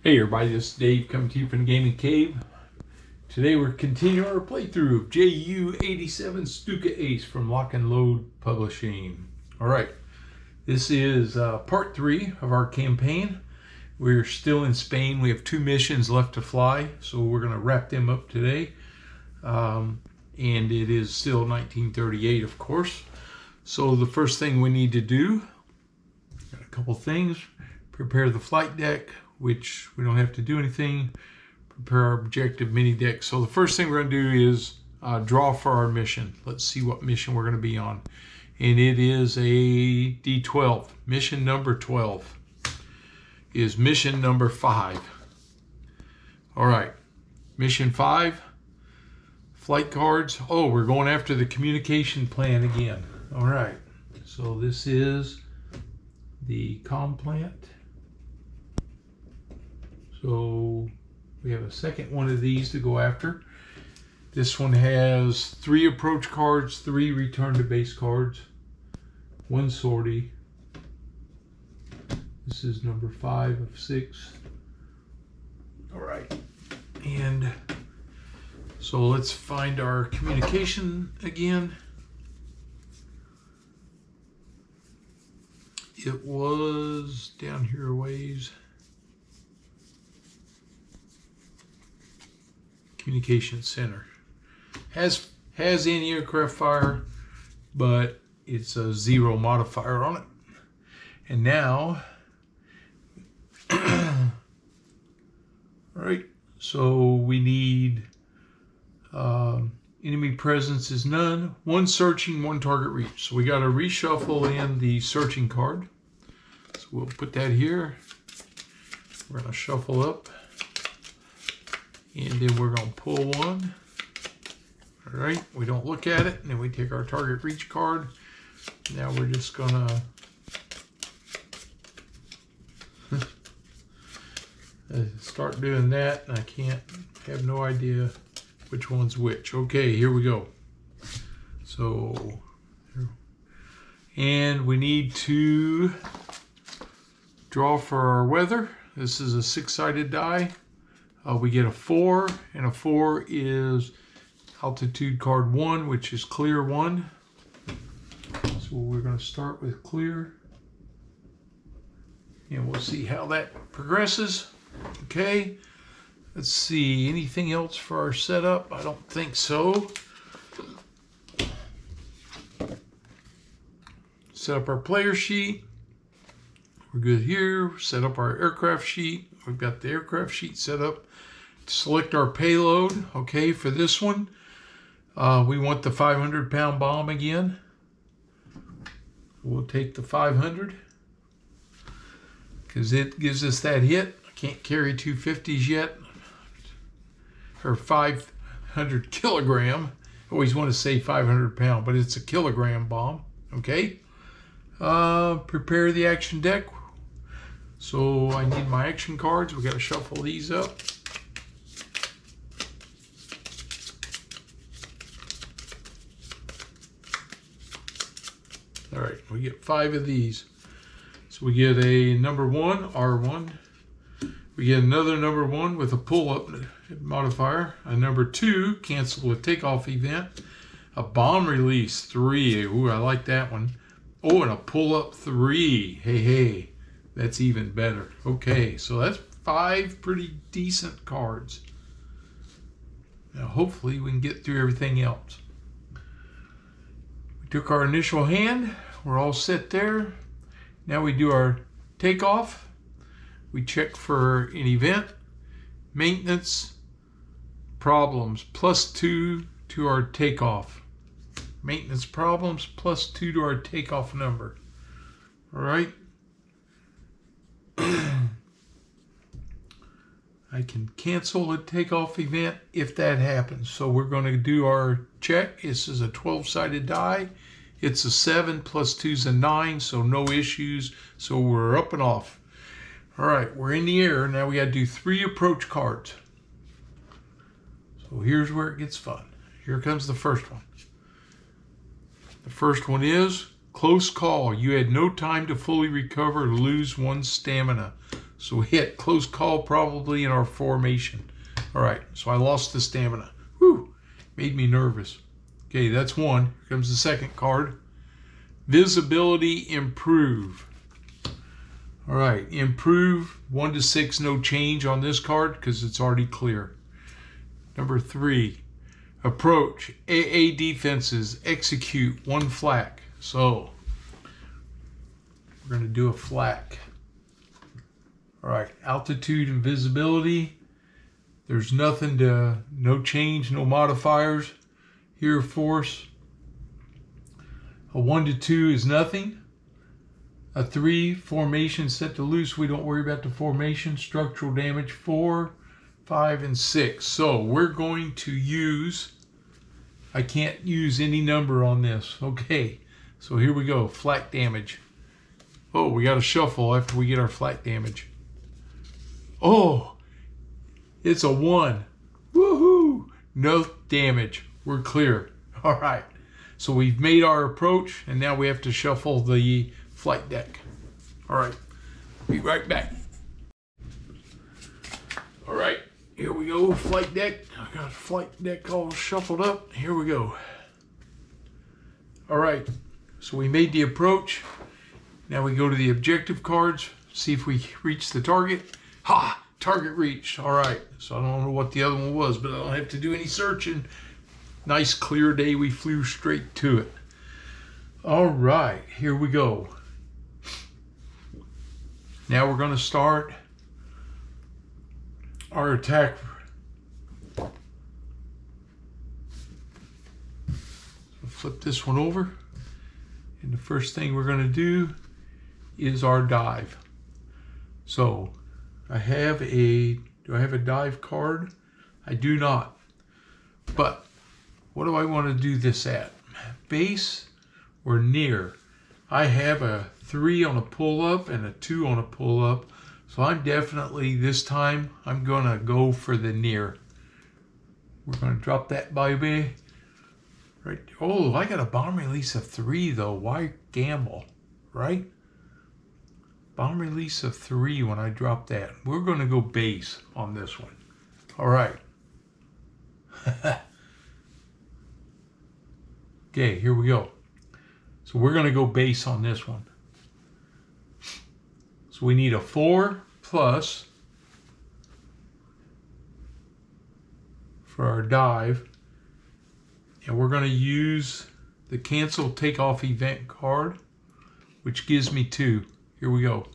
Hey everybody, this is Dave coming to you from the Gaming Cave. Today we're continuing our playthrough of JU87 Stuka Ace from Lock and Load Publishing. Alright, this is part 3 of our campaign. We're still in Spain. We have 2 missions left to fly, so we're going to wrap them up today. And it is still 1938, of course. So the first thing we need to do, got a couple things, prepare the flight deck, which we don't have to do anything, prepare our objective mini deck. So the first thing we're going to do is draw for our mission. Let's see what mission we're going to be on. And it is a D12. Mission number 12 is mission number 5. All right, mission 5, flight cards. Oh, we're going after the communication plan again. All right, so this is the comm plant. So we have a second one of these to go after. This one has 3 approach cards, 3 return to base cards, 1 sortie. This is number 5 of 6. All right, and so let's find our communication again. It was down here a ways. Communication center has anti-aircraft fire, but it's a 0 modifier on it. And now all right, so we need enemy presence is none, 1 searching, 1 target reach. So we got to reshuffle in the searching card, so we'll put that here. We're going to shuffle up, and then we're going to pull 1. All right, we don't look at it, and then we take our target reach card. Now we're just going to start doing that, and I have no idea which one's which. Okay, here we go. So, and we need to draw for our weather. This is a 6-sided die. We get a 4, and a 4 is altitude card 1, which is clear 1. So we're going to start with clear, and we'll see how that progresses. Okay, let's see, anything else for our setup? I don't think so. Set up our player sheet. We're good here. Set up our aircraft sheet. We've got the aircraft sheet set up. Select our payload. Okay, for this one, we want the 500-pound bomb again. We'll take the 500 because it gives us that hit. I can't carry 250s yet, or 500 kilogram. I always want to say 500 pound, but it's a kilogram bomb. Okay, prepare the action deck. So I need my action cards. We got to shuffle these up. All right, we get 5 of these. So we get a number 1, R1. We get another number 1 with a pull-up modifier. A number 2, cancel a takeoff event. A bomb release 3. Ooh, I like that one. Oh, and a pull-up 3. Hey, that's even better. Okay, so that's 5 pretty decent cards. Now, hopefully, we can get through everything else. We took our initial hand. We're all set there. Now we do our takeoff. We check for an event, maintenance, problems, +2 to our takeoff. Maintenance problems, +2 to our takeoff number. All right. I can cancel a takeoff event if that happens. So we're going to do our check. This is a 12-sided die. It's a 7 +2 is a 9, so no issues. So we're up and off. All right, we're in the air. Now we got to do 3 approach cards. So here's where it gets fun. Here comes the first one. The first one is close call. You had no time to fully recover or lose 1 stamina. So we had close call probably in our formation. All right, so I lost the stamina. Whew, made me nervous. Okay, that's one. Here comes the second card. Visibility improve. All right, improve 1 to 6, no change on this card because it's already clear. Number 3, approach AA defenses, execute 1 flak. So we're going to do a flak. All right, altitude and visibility. There's nothing to, no change, no modifiers here, force. A 1 to 2 is nothing. A 3, formation set to loose. We don't worry about the formation. Structural damage 4, 5, and 6. So we're going to use, I can't use any number on this. Okay, so here we go. Flak damage. Oh, we got to shuffle after we get our flak damage. Oh, it's a 1. Woohoo! No damage. We're clear. All right. So we've made our approach, and now we have to shuffle the flight deck. All right, be right back. All right, here we go, flight deck. I got a flight deck all shuffled up. Here we go. All right, so we made the approach. Now we go to the objective cards, see if we reach the target. Ha! Target reached. All right, so I don't know what the other one was, but I don't have to do any searching. Nice clear day, we flew straight to it. All right, here we go. Now we're going to start our attack. Flip this one over. And the first thing we're going to do is our dive. So I have a, do I have a dive card? I do not. But what do I want to do this at? Base or near? I have a 3 on a pull-up and a 2 on a pull-up. So I'm definitely, this time, I'm going to go for the near. We're going to drop that baby. Right. Oh, I got a bomb release of 3, though. Why gamble? Right? Bomb release of 3 when I drop that. We're going to go base on this one. All right. Okay, here we go. So we're going to go base on this one. So we need a 4 plus for our dive. And we're going to use the cancel takeoff event card, which gives me 2. Here we go.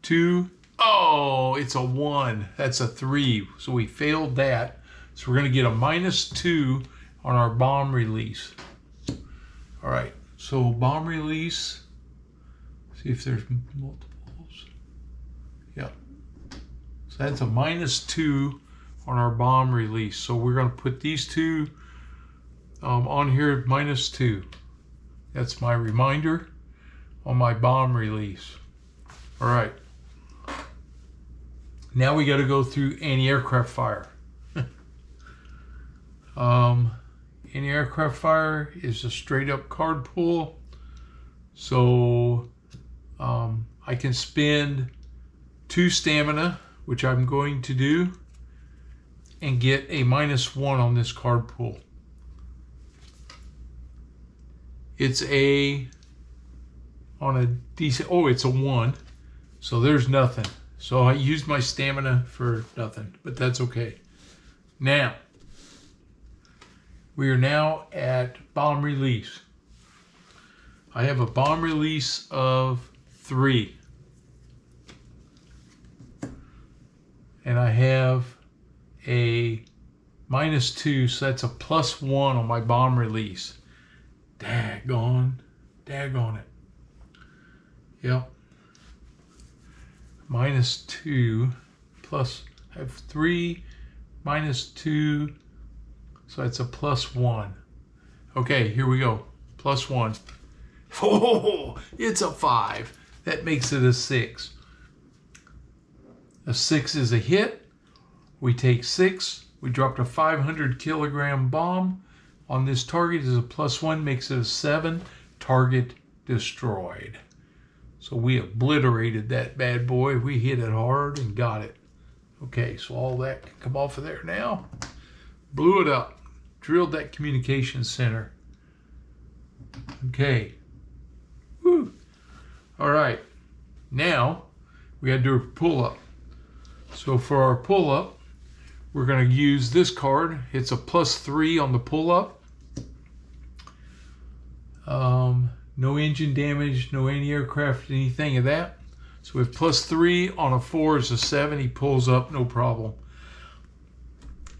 2. Oh, it's a 1. That's a 3. So we failed that. So we're going to get a -2 on our bomb release. All right. So bomb release. See if there's multiples. Yeah. So that's a -2 on our bomb release. So we're going to put these two on here, -2. That's my reminder on my bomb release. All right. Now we got to go through anti-aircraft fire. Anti-aircraft fire is a straight up card pull. So I can spend 2 stamina, which I'm going to do, and get a -1 on this card pull. It's a, on a decent, oh, it's a 1. So there's nothing. So I used my stamina for nothing, but that's okay. Now, we are now at bomb release. I have a bomb release of 3. And I have a -2, so that's a +1 on my bomb release. Daggone it. Yep. -2 plus, I have 3 -2, so that's a +1. Okay, here we go. +1. Oh, it's a 5. That makes it a 6. A 6 is a hit. We take 6. We dropped a 500 kilogram bomb on this target. Is a +1, makes it a 7. Target destroyed. So we obliterated that bad boy. We hit it hard and got it. Okay, so all that can come off of there now. Blew it up. Drilled that communication center. Okay. Woo. All right. Now we got to do a pull-up. So for our pull-up, we're going to use this card. It's a +3 on the pull-up. No engine damage, no anti-aircraft, anything of that. So if +3 on a 4 is a 7, he pulls up, no problem.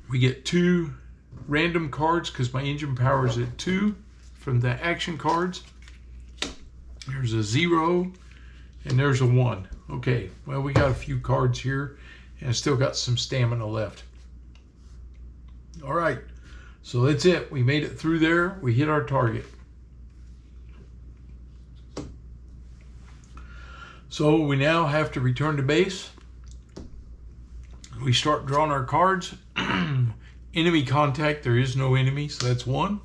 We get 2 random cards because my engine power is at 2 from the action cards. There's a 0 and there's a 1. Okay, well, we got a few cards here and I still got some stamina left. All right, so that's it. We made it through there. We hit our target. So we now have to return to base. We start drawing our cards. Enemy contact, there is no enemy, so that's 1.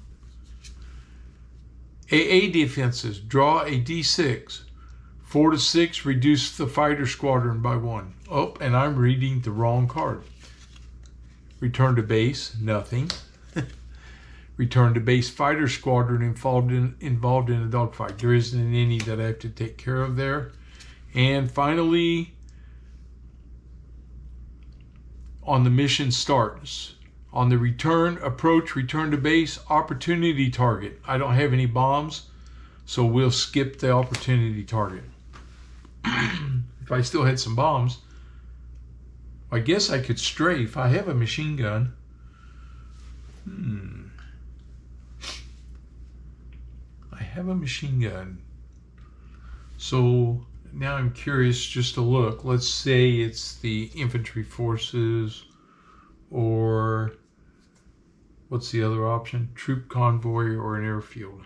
AA defenses, draw a D6. 4 to 6, reduce the fighter squadron by 1. Oh, and I'm reading the wrong card. Return to base, nothing. Return to base, fighter squadron involved in a dogfight. There isn't any that I have to take care of there. And finally, on the mission starts. On the return to base, opportunity target. I don't have any bombs, so we'll skip the opportunity target. If I still had some bombs, I guess I could strafe. I have a machine gun. I have a machine gun. So now I'm curious just to look. Let's say it's the infantry forces, or what's the other option? Troop convoy or an airfield.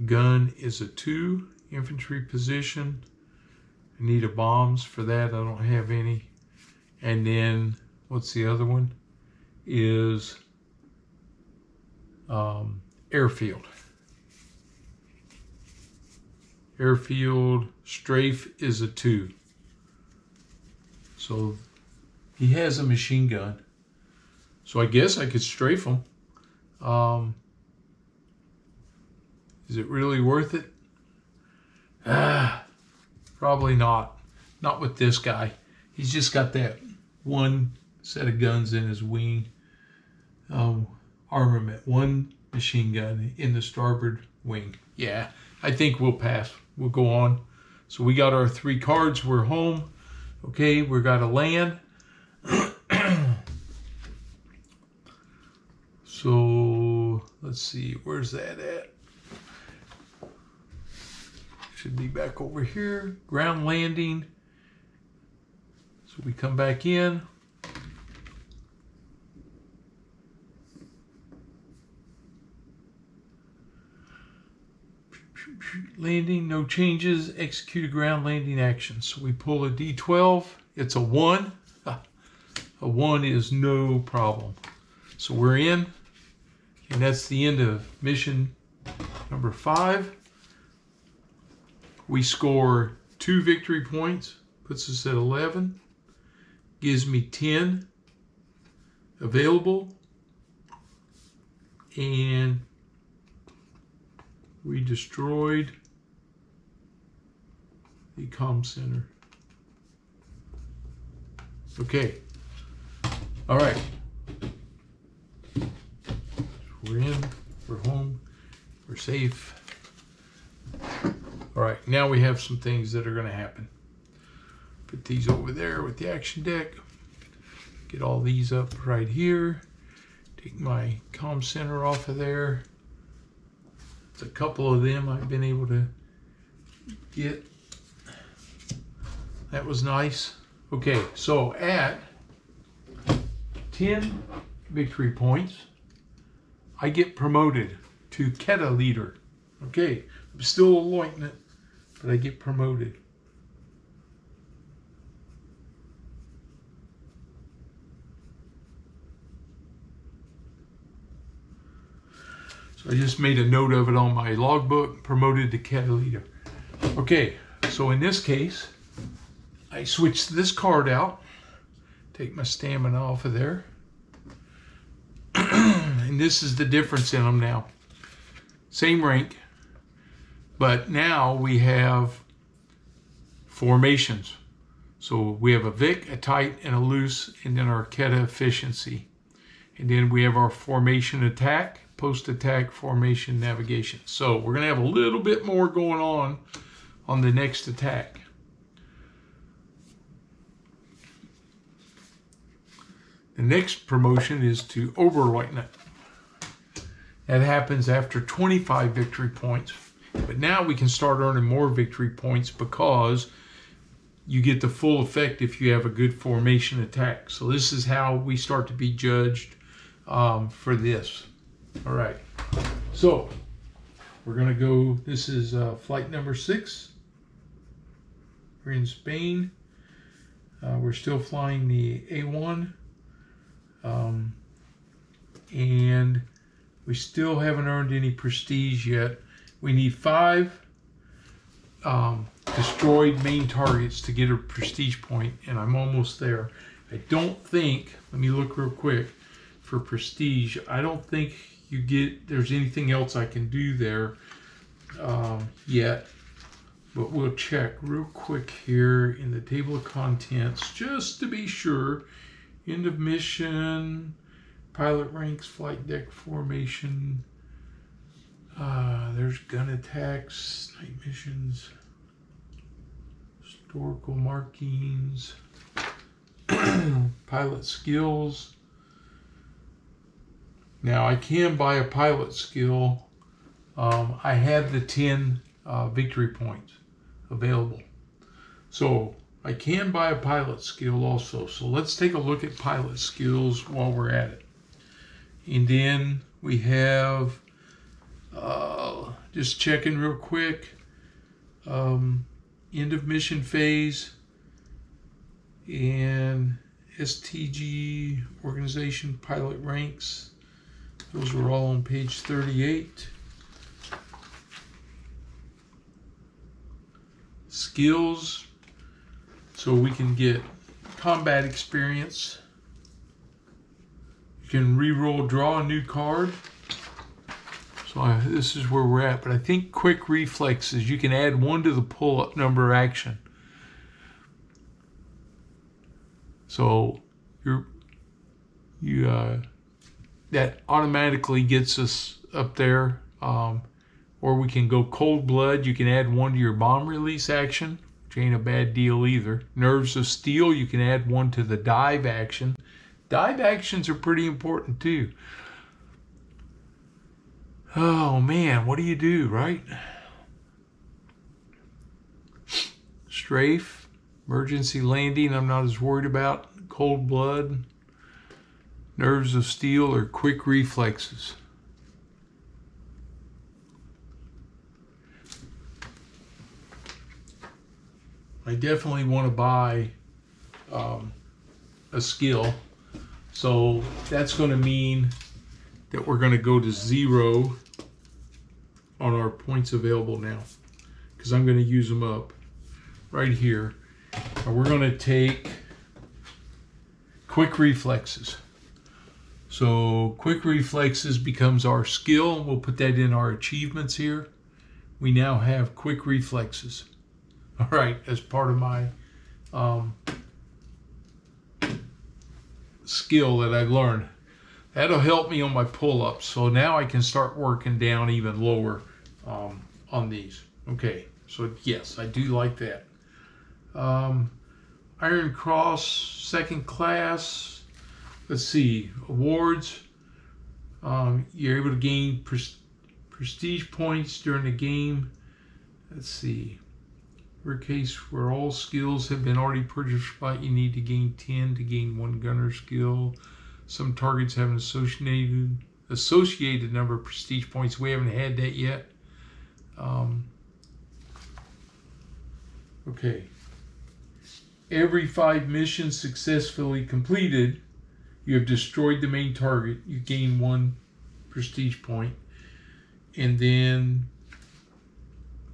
Gun is a 2. Infantry position. I need a bombs for that. I don't have any. And then what's the other one? Is airfield. Airfield strafe is a 2. So he has a machine gun. So I guess I could strafe him. Is it really worth it? Probably not. Not with this guy. He's just got that one set of guns in his wing. Armament. 1 machine gun in the starboard wing. Yeah, I think we'll pass. We'll go on. So we got our 3 cards. We're home. Okay, we got to land. So let's see, where's that at? Should be back over here. Ground landing. So we come back in. Landing, no changes. Execute a ground landing action. So we pull a D12. It's a 1. A 1 is no problem. So we're in. And that's the end of mission number 5. We score 2 victory points. Puts us at 11. Gives me 10 available. And we destroyed the comm center. Okay. All right. We're in. We're home. We're safe. All right. Now we have some things that are going to happen. Put these over there with the action deck. Get all these up right here. Take my comm center off of there. It's a couple of them I've been able to get. That was nice. Okay, so at 10 victory points, I get promoted to Keta leader. Okay, I'm still a lieutenant, but I get promoted. So I just made a note of it on my logbook, promoted to Keta leader. Okay, so in this case, I switch this card out, take my stamina off of there, and this is the difference in them now. Same rank, but now we have formations. So we have a Vic, a tight, and a loose, and then our Keta efficiency. And then we have our formation attack, post-attack, formation, navigation. So we're going to have a little bit more going on the next attack. The next promotion is to Oberleutnant. That happens after 25 victory points. But now we can start earning more victory points because you get the full effect if you have a good formation attack. So this is how we start to be judged for this. All right. So we're going to go, this is flight number 6. We're in Spain. We're still flying the A1. And we still haven't earned any prestige yet. We need 5 destroyed main targets to get a prestige point, and I'm almost there. I don't think, let me look real quick, for prestige, I don't think there's anything else I can do there yet, but we'll check real quick here in the table of contents just to be sure. End of mission, pilot ranks, flight deck formation, there's gun attacks, night missions, historical markings, pilot skills. Now I can buy a pilot skill. I have the 10 victory points available. So I can buy a pilot skill also. So let's take a look at pilot skills while we're at it. And then we have, just checking real quick, end of mission phase and STG organization pilot ranks. Those are all on page 38. Skills, so we can get combat experience. You can re-roll, draw a new card. So this is where we're at, but I think quick reflexes, you can add 1 to the pull-up number action. So that automatically gets us up there. Or we can go cold blood. You can add 1 to your bomb release action, which ain't a bad deal either. Nerves of steel, you can add 1 to the dive action. Dive actions are pretty important too. Oh man, what do you do, right? Strafe, emergency landing, I'm not as worried about. Cold blood, nerves of steel, or quick reflexes. I definitely want to buy a skill. So that's going to mean that we're going to go to 0 on our points available now, because I'm going to use them up right here. And we're going to take quick reflexes. So quick reflexes becomes our skill. We'll put that in our achievements here. We now have quick reflexes. All right, as part of my skill that I've learned. That'll help me on my pull-ups. So now I can start working down even lower on these. Okay, so yes, I do like that. Iron Cross, second class. Let's see, awards. You're able to gain prestige points during the game. Let's see. For a case where all skills have been already purchased, you need to gain 10 to gain 1 gunner skill. Some targets have an associated number of prestige points. We haven't had that yet. Okay. Every 5 missions successfully completed, you have destroyed the main target. You gain 1 prestige point. And then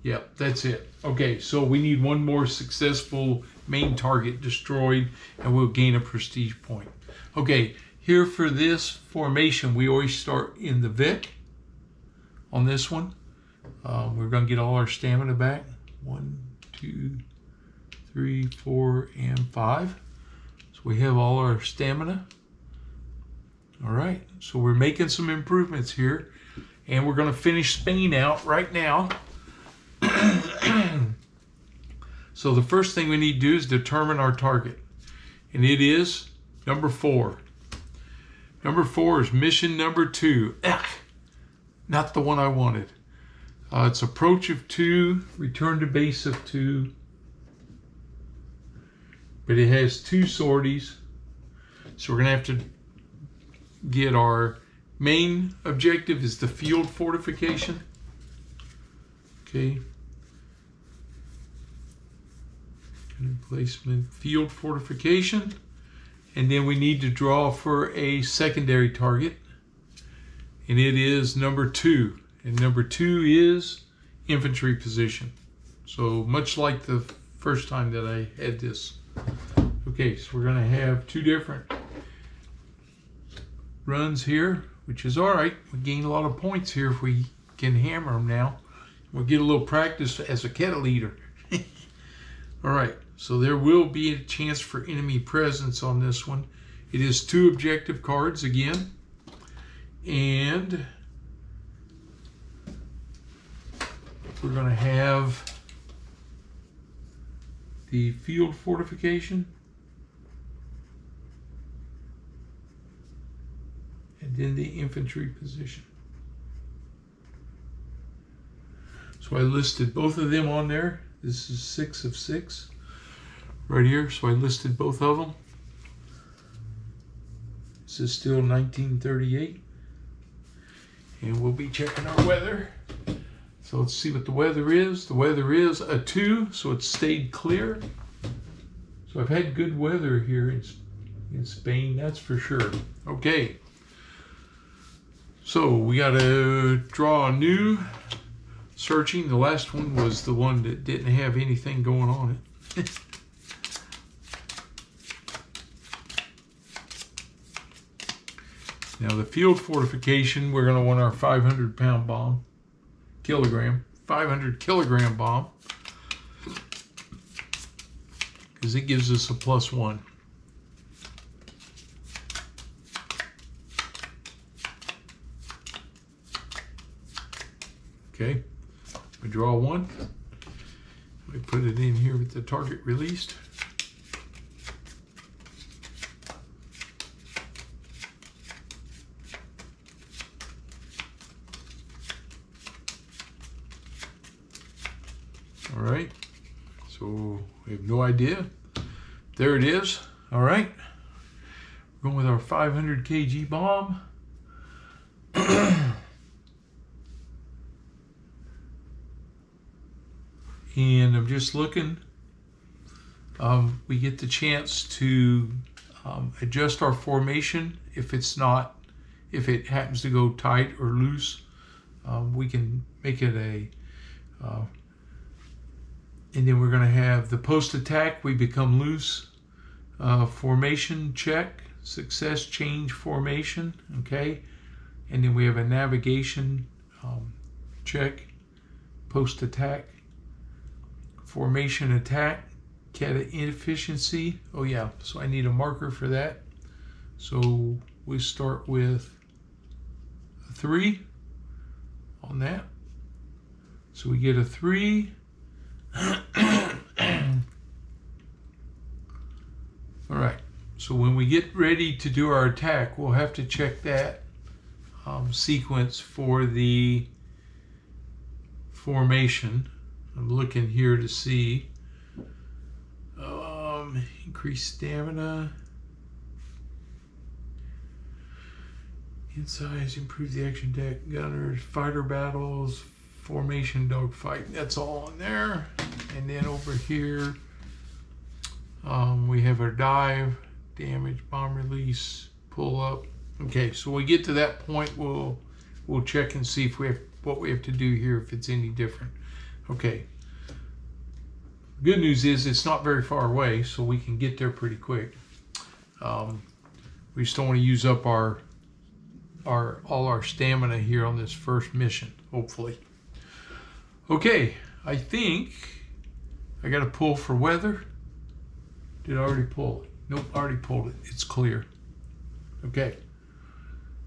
Yep, that's it. Okay, so we need one more successful main target destroyed, and we'll gain a prestige point. Okay, here for this formation, we always start in the Vic on this one. We're going to get all our stamina back. 1, 2, 3, 4, and 5. So we have all our stamina. All right, so we're making some improvements here, and we're going to finish Spain out right now. So the first thing we need to do is determine our target, and it is number 4. Number 4 is mission number 2. Not the one I wanted. It's approach of 2, return to base of 2, but it has 2 sorties, so we're gonna have to get our main objective is the field fortification. Okay. Placement field fortification, and then we need to draw for a secondary target, and it is number 2, and number 2 is infantry position. So much like the first time that I had this. Okay, so we're going to have 2 different runs here, which is all right. We gain a lot of points here if we can hammer them now. We'll get a little practice as a kettle eater. All right, so there will be a chance for enemy presence on this one. It is 2 objective cards again, and we're going to have the field fortification, and then the infantry position. So I listed both of them on there. This is 6 of 6 right here. So I listed both of them. This is still 1938. And we'll be checking our weather. So let's see what the weather is. The weather is a 2, so it's stayed clear. So I've had good weather here in Spain, that's for sure. Okay. So we got to draw a new searching. The last one was the one that didn't have anything going on it. Now the field fortification, we're going to want our 500-pound bomb, 500-kilogram bomb, because it gives us a +1. Okay. We draw 1. We put it in here with the target released. All right. So we have no idea. There it is. All right. We're going with our 500 kg bomb. And I'm just looking. We get the chance to adjust our formation if it happens to go tight or loose. We can make it and then we're going to have the post attack. We become loose. Formation check, success change formation. Okay, and then we have a navigation check, post attack. Formation attack, cat inefficiency. Oh yeah, so I need a marker for that. So we start with a 3 on that. So we get a 3. All right, so when we get ready to do our attack, we'll have to check that sequence for the formation. I'm looking here to see increase stamina, in size, improve the action deck, gunners, fighter battles, formation, dogfight. That's all on there. And then over here we have our dive, damage, bomb release, pull up. Okay, so when we get to that point, we'll check and see if we have what we have to do here, if it's any different. Okay. Good news is it's not very far away, so we can get there pretty quick. We just don't want to use up all our stamina here on this first mission, hopefully. Okay, I think I got to pull for weather. Did I already pull it? Nope, already pulled it. It's clear. Okay.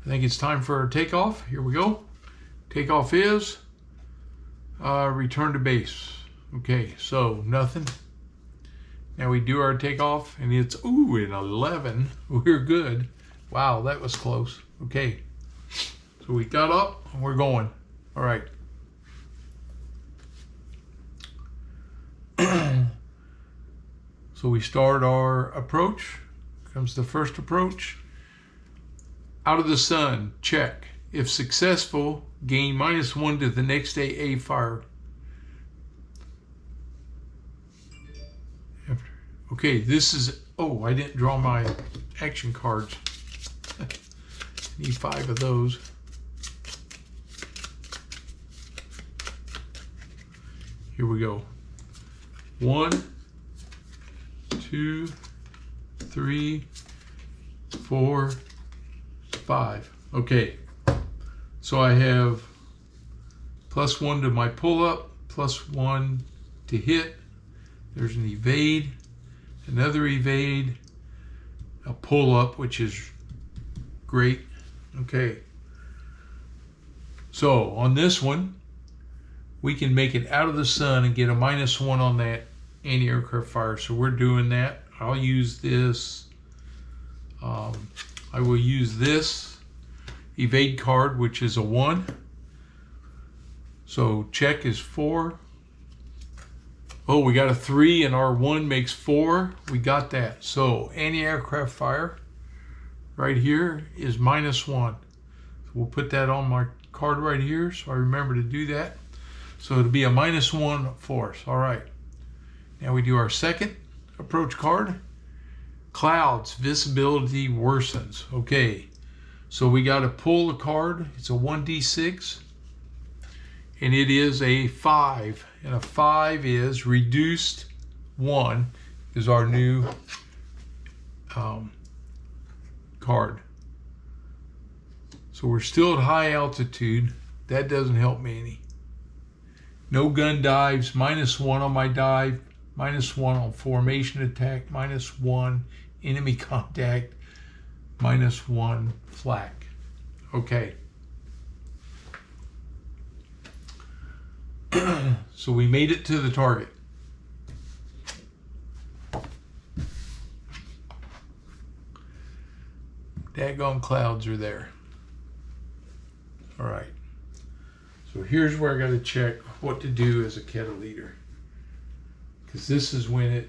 I think it's time for our takeoff. Here we go. Takeoff is return to base. Okay, so nothing. Now we do our takeoff, and it's, ooh, an 11. We're good. Wow, that was close. Okay, so we got up, and we're going. All right. So we start our approach. Comes the first approach. Out of the sun, check. If successful, gain -1 to the next AA fire. Okay, this is, oh, I didn't draw my action cards. Need 5 of those. Here we go. 1, 2, 3, 4, 5. Okay, so I have +1 to my pull-up, +1 to hit. There's an evade, another evade, a pull-up, which is great. Okay, so on this one, we can make it out of the sun and get a -1 on that anti-aircraft fire. So we're doing that. I'll use this. I will use this evade card, which is a 1. So check is 4. Oh, we got a 3, and our 1 makes 4. We got that. So anti-aircraft fire right here is -1. So we'll put that on my card right here, so I remember to do that. So it'll be a -1 for us. All right. Now we do our second approach card. Clouds, visibility worsens. Okay. So we got to pull the card. It's a 1d6. And it is a 5. And a 5 is reduced 1 is our new card. So we're still at high altitude. That doesn't help me any. No gun dives, -1 on my dive, -1 on formation attack, -1 enemy contact, -1 flak. Okay. So we made it to the target. Daggone clouds are there. All right. So here's where I got to check what to do as a kettle leader. Because this is when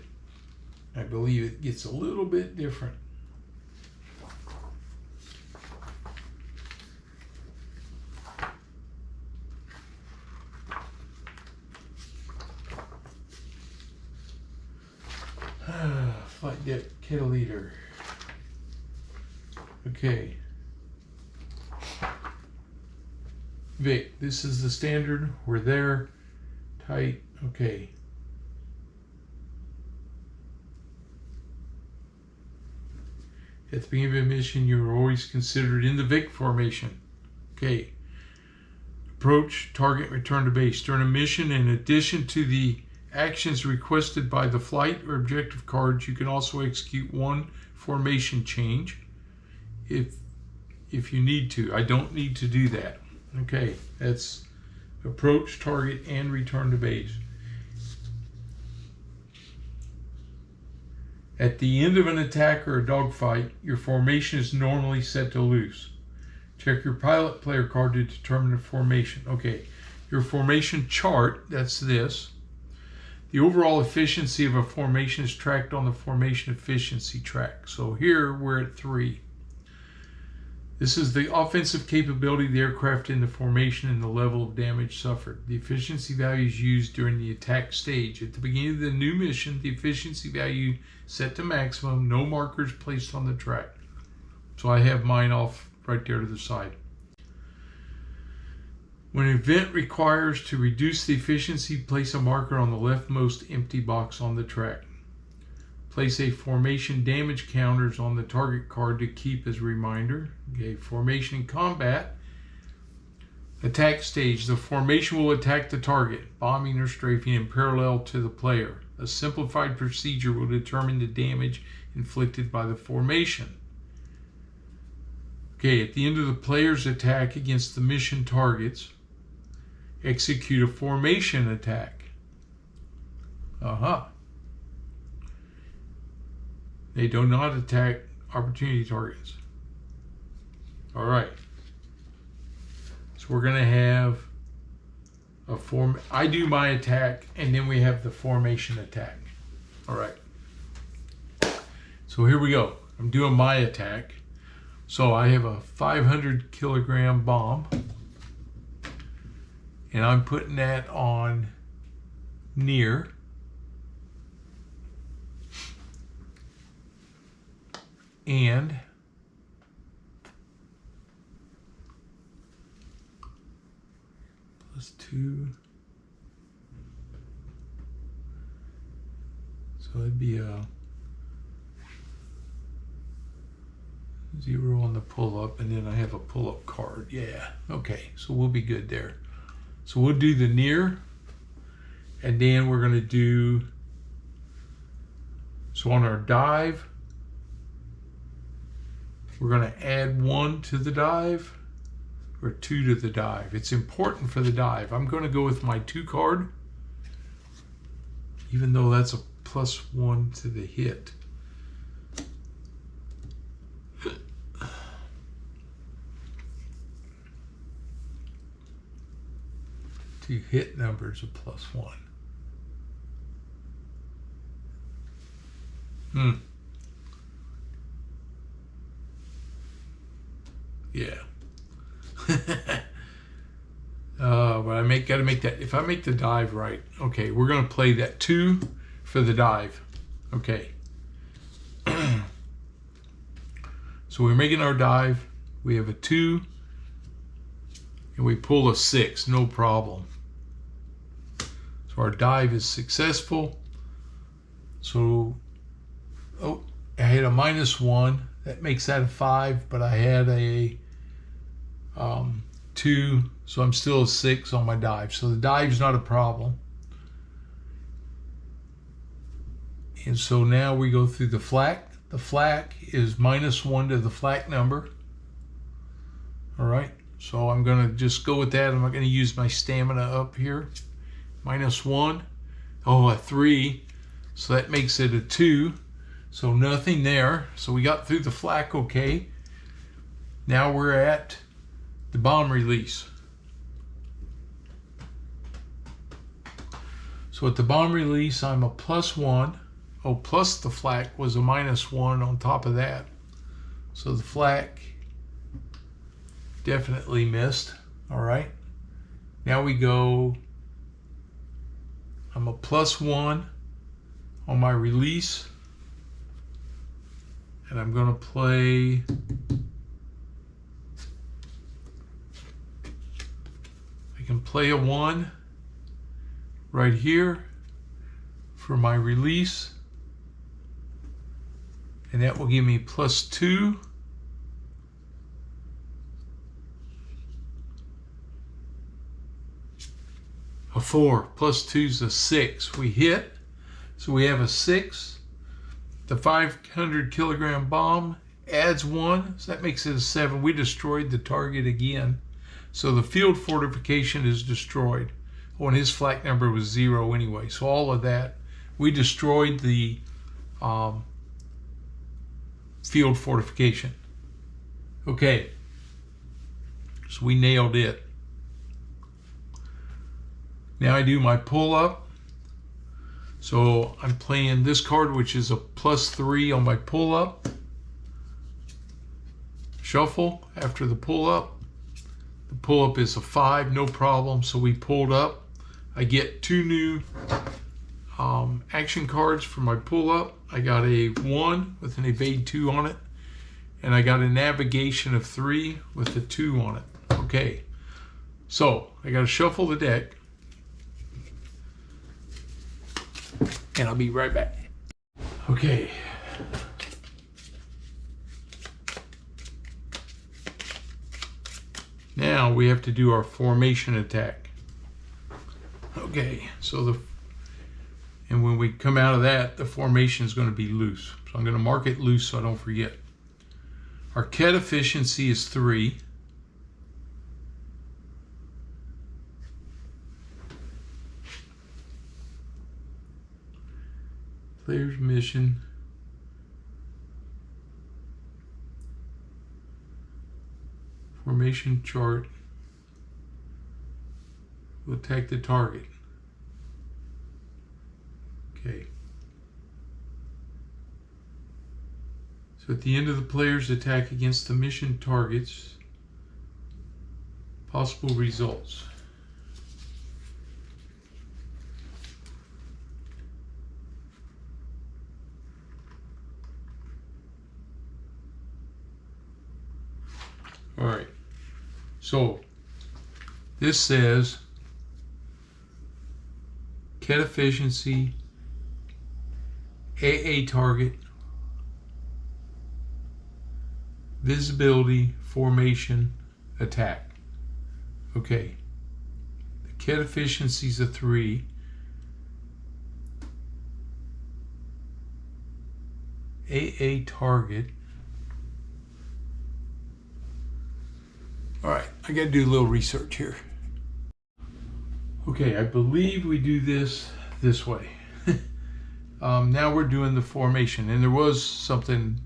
I believe it gets a little bit different. Flight deck kettle leader. Okay. Vic, this is the standard. We're there. Tight. Okay. At the beginning of a mission, you are always considered in the Vic formation. Okay. Approach, target, return to base. During a mission, in addition to the actions requested by the flight or objective cards, you can also execute 1 formation change if you need to. I don't need to do that. Okay, that's approach, target, and return to base. At the end of an attack or a dogfight, your formation is normally set to loose. Check your pilot player card to determine the formation. Okay, your formation chart, that's this. The overall efficiency of a formation is tracked on the formation efficiency track. So here we're at 3. This is the offensive capability of the aircraft in the formation and the level of damage suffered. The efficiency value is used during the attack stage. At the beginning of the new mission, the efficiency value set to maximum, no markers placed on the track. So I have mine off right there to the side. When an event requires to reduce the efficiency, place a marker on the leftmost empty box on the track. Place a formation damage counters on the target card to keep as a reminder. Okay, formation in combat. Attack stage. The formation will attack the target, bombing or strafing in parallel to the player. A simplified procedure will determine the damage inflicted by the formation. Okay, at the end of the player's attack against the mission targets, execute a formation attack. They do not attack opportunity targets. All right. So we're going to have a I do my attack, and then we have the formation attack. All right. So here we go. I'm doing my attack. So I have a 500 kilogram bomb, and I'm putting that on near. And +2. So it'd be a 0 on the pull-up, and then I have a pull-up card. Yeah, okay, so we'll be good there. So we'll do the near, and then we're going to do, so on our dive, we're going to add 1 to the dive, or 2 to the dive. It's important for the dive. I'm going to go with my 2 card, even though that's a +1 to the hit. Two hit numbers of +1. Yeah. But I gotta make that. If I make the dive right, okay, we're gonna play that 2 for the dive. Okay. So we're making our dive. We have a 2, and we pull a 6. No problem. So our dive is successful. So, oh, I had a -1. That makes that a 5, but I had a 2, so I'm still a 6 on my dive. So the dive's not a problem. And so now we go through the flak. The flak is -1 to the flak number. All right, so I'm gonna just go with that. I'm not gonna use my stamina up here. -1, oh, a 3, so that makes it a 2. So nothing there. So we got through the flak okay. Now we're at the bomb release. So at the bomb release, I'm a +1. Oh, plus the flak was a -1 on top of that. So the flak definitely missed. All right. Now we go, I'm a +1 on my release. And I'm going to play I can play a 1 right here for my release. And that will give me +2. A 4 +2 is a 6. We hit. So we have a 6. The 500 kilogram bomb adds 1, so that makes it a 7. We destroyed the target again. So the field fortification is destroyed. Oh, and his flak number was 0 anyway. So all of that, we destroyed the field fortification. Okay, so we nailed it. Now I do my pull-up. So I'm playing this card, which is a +3 on my pull-up. Shuffle after the pull-up. The pull-up is a 5, no problem. So we pulled up. I get 2 new action cards for my pull-up. I got a 1 with an evade 2 on it. And I got a navigation of 3 with a 2 on it. Okay. So I got to shuffle the deck, and I'll be right back. Okay. Now we have to do our formation attack. Okay, so and when we come out of that, the formation is going to be loose. So I'm going to mark it loose so I don't forget. Our cat efficiency is 3. Player's mission. Formation chart. We'll attack the target. Okay. So at the end of the player's attack against the mission targets, possible results. All right. So this says cat efficiency, AA target, visibility, formation, attack. Okay. The cat efficiency is a 3. AA target. All right, I got to do a little research here. Okay, I believe we do this way. Now we're doing the formation, and there was something.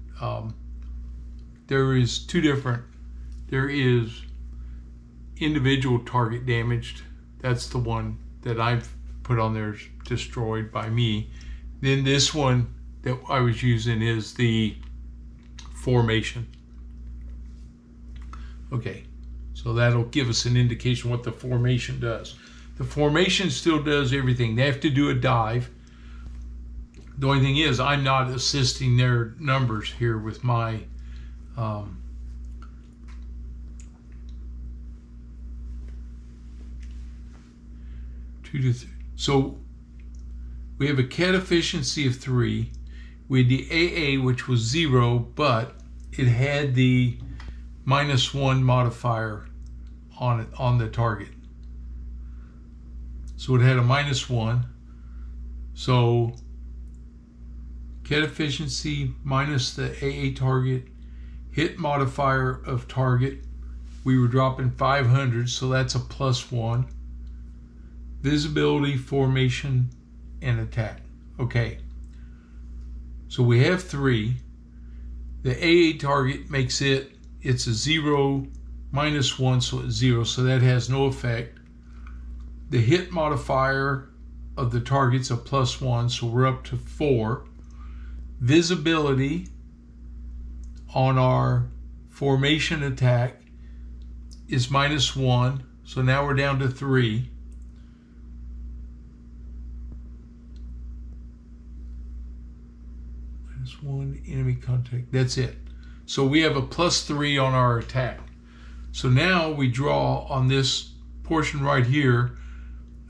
There is two different. There is individual target damaged. That's the one that I've put on there, destroyed by me. Then this one that I was using is the formation. Okay. So that'll give us an indication what the formation does. The formation still does everything. They have to do a dive. The only thing is I'm not assisting their numbers here with my 2 to 3. So we have a cat efficiency of 3. We had the AA, which was 0, but it had the -1 modifier on it, on the target. So it had a -1. So cat efficiency minus the AA target, hit modifier of target, we were dropping 500, so that's a +1. Visibility, formation, and attack. Okay. So we have 3. The AA target makes it's a 0 -1, so it's 0, so that has no effect. The hit modifier of the target's a +1, so we're up to 4. Visibility on our formation attack is -1, so now we're down to 3. -1 enemy contact, that's it. So we have a +3 on our attack. So now we draw on this portion right here.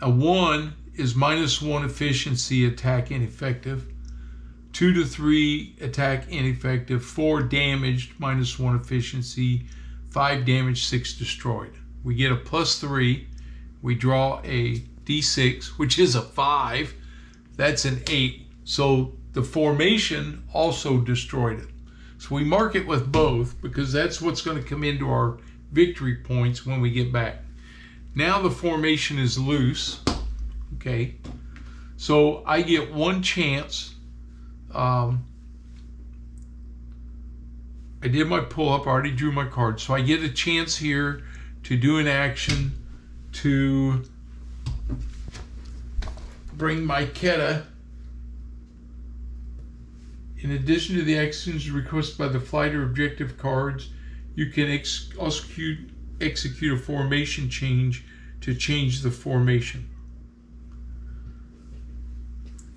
A 1 is -1 efficiency, attack ineffective. 2 to 3 attack ineffective. 4 damaged, -1 efficiency. 5 damaged, 6 destroyed. We get a +3. We draw a D6, which is a 5. That's an 8. So the formation also destroyed it. So we mark it with both because that's what's going to come into our victory points when we get back. Now the formation is loose. Okay. So I get 1 chance. I did my pull-up. I already drew my card. So I get a chance here to do an action to bring my Keta. In addition to the actions requested by the flight or objective cards, you can execute a formation change to change the formation.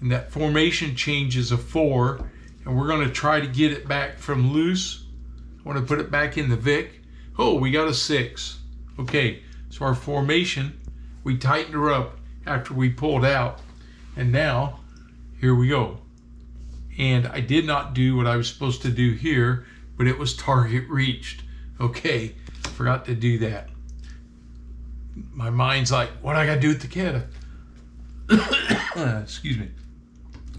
And that formation change is a 4, and we're going to try to get it back from loose. I want to put it back in the Vic. Oh, we got a 6. Okay, So our formation, we tightened her up after we pulled out. And now, here we go. And I did not do what I was supposed to do here, but it was target reached. Okay, forgot to do that. My mind's like, what I gotta do with the keta? Excuse me.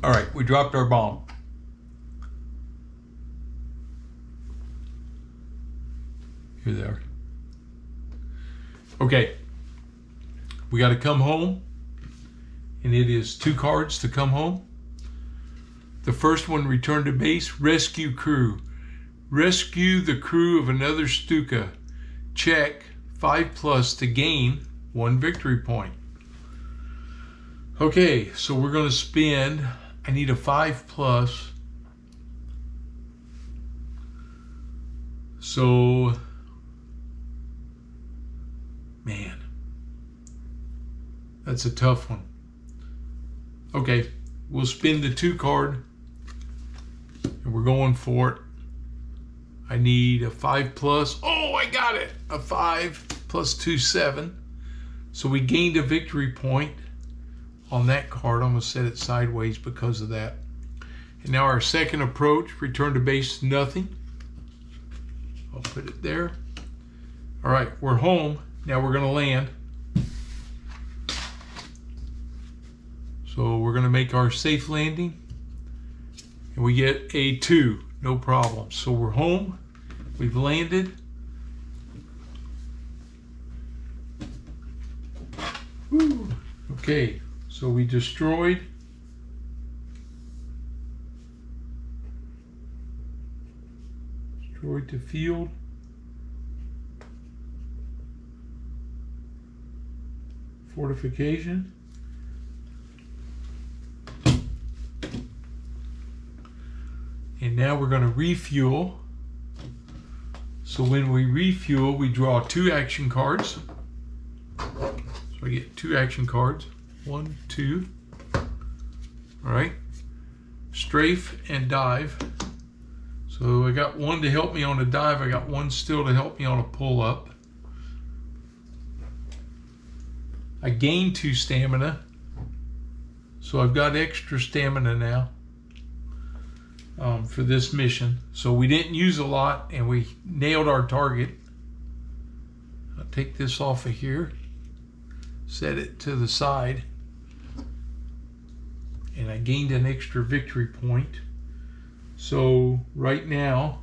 All right, we dropped our bomb. Here they are. Okay, we got to come home, and it is 2 cards to come home. The first one, return to base, rescue crew. Rescue the crew of another Stuka. Check 5+ to gain 1 victory point. Okay, so we're going to spend, I need a 5+. So, man, that's a tough one. Okay, we'll spin the 2 card, and we're going for it. I need a 5+. Oh, I got it. A 5 + 2, 7. So we gained a victory point on that card. I'm going to set it sideways because of that. And now our second approach, return to base, nothing. I'll put it there. All right, we're home. Now we're going to land. So we're going to make our safe landing. And we get a 2, no problem. So we're home. We've landed. Woo. Okay, so we destroyed. Destroyed the field. Fortification. And now we're going to refuel. So when we refuel, we draw 2 action cards. So I get 2 action cards. 1, 2. All right. Strafe and dive. So I got 1 to help me on a dive. I got 1 still to help me on a pull up. I gained 2 stamina. So I've got extra stamina now for this mission. So we didn't use a lot and we nailed our target. I'll take this off of here. Set it to the side. And I gained an extra victory point. So right now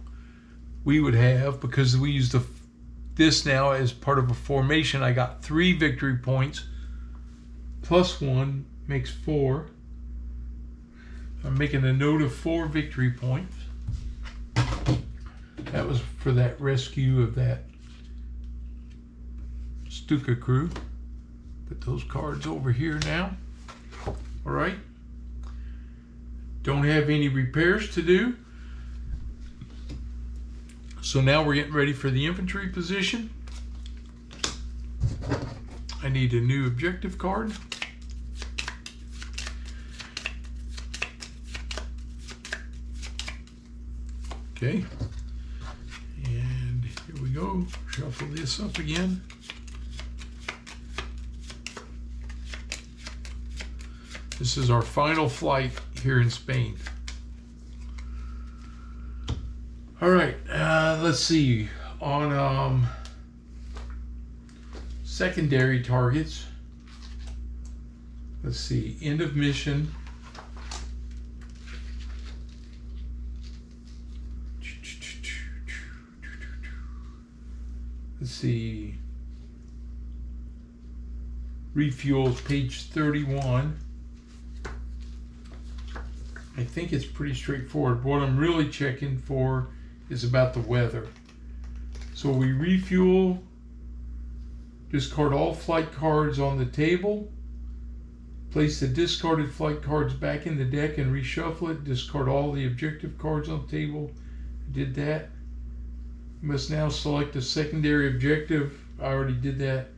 we would have, because we used this now as part of a formation, I got 3 victory points. Plus 1 makes 4. I'm making a note of 4 victory points. That was for that rescue of that Stuka crew. Put those cards over here now. All right. Don't have any repairs to do. So now we're getting ready for the infantry position. I need a new objective card. Okay. And here we go. Shuffle this up again. This is our final flight here in Spain. All right, let's see. On secondary targets, let's see, end of mission. Let's see. Refuels, page 31. I think it's pretty straightforward. What I'm really checking for is about the weather. So we refuel, discard all flight cards on the table, place the discarded flight cards back in the deck and reshuffle it, discard all the objective cards on the table. I did that. You must now select a secondary objective. I already did that.